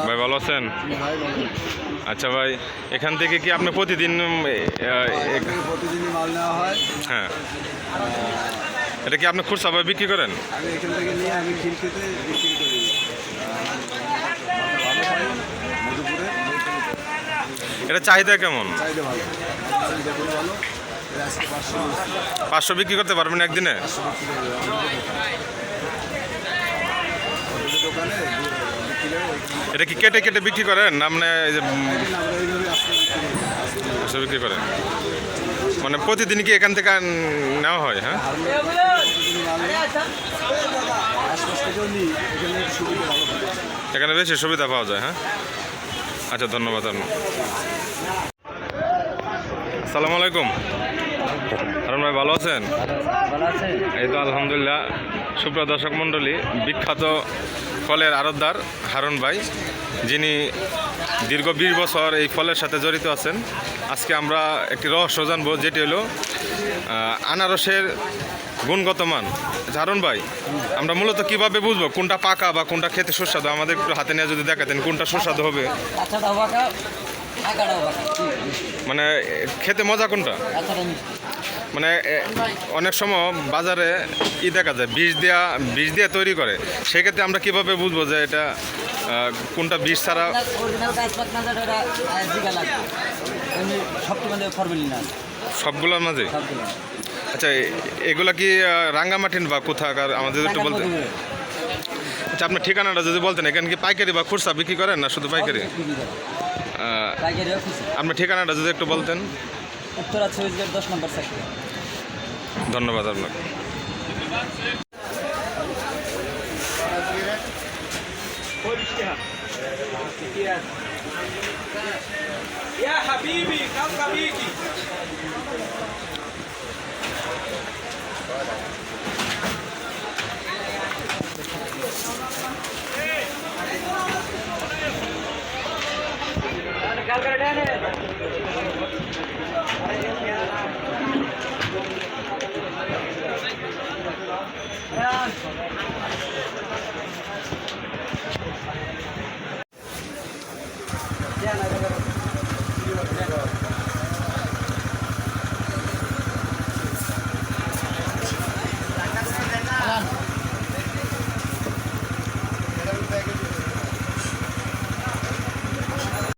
ভাই ভালো আছেন? আচ্ছা ভাই, এখান থেকে কি আপনি প্রতিদিন প্রতিদিনই মাল নেওয়া হয়। হ্যাঁ, এটা কি আপনি খুচরা বিক্রি করেন? আমি এখান থেকে নিয়ে আমি খিলখিতে বিক্রি করি। ভালো হয় মধুপুরে, এটা চাহিদা কেমন? চাহিদা ভালো, দেখুন ভালো। 500 বিক্রি করতে পারবেন একদিনে? দোকানে এটা কি কেটে কেটে বিক্রি করেন না মানে বিক্রি করেন? মানে প্রতিদিন কি এখান থেকে নেওয়া হয়? হ্যাঁ, এখানে বেশি সুবিধা পাওয়া যায়। হ্যাঁ, আচ্ছা ধন্যবাদ। আসসালামু আলাইকুম। হারুন ভাই ভালো আছেন? এই তো আলহামদুলিল্লাহ। সুপ্রিয় দর্শক মণ্ডলী, বিখ্যাত ফলের আড়তদার হারুন ভাই, যিনি দীর্ঘ 20 বছর এই ফলের সাথে জড়িত আছেন। আজকে আমরা একটি রহস্য জানবো, যেটি হলো আনারসের গুণগত মান। হারুন ভাই, আমরা মূলত কিভাবে বুঝবো কোনটা পাকা বা কোনটা খেতে সুস্বাদু? আমাদের একটু হাতে নিয়ে যদি দেখাতেন কোনটা সুস্বাদু হবে, মানে খেতে মজা কোনটা? মানে অনেক সময় বাজারে দেখা যায় বিষ দিয়ে তৈরি করে, সেক্ষেত্রে আমরা কিভাবে বুঝবো যে এটা কোনটা বিষ ছাড়া? সবগুলোর মাঝে? আচ্ছা, এগুলা কি রাঙ্গামাটিন বা কোথাকার আমাদের একটু বলতে? আচ্ছা, আপনার ঠিকানাটা যদি বলতেন। এখানে কি পাইকারি বা খুচরা বিক্রি করেন না শুধু পাইকারি? আপনার ঠিকানাটা যদি একটু বলতেন। উত্তরা 10 নম্বর সেক্টর। ধন্যবাদ আপনাকে।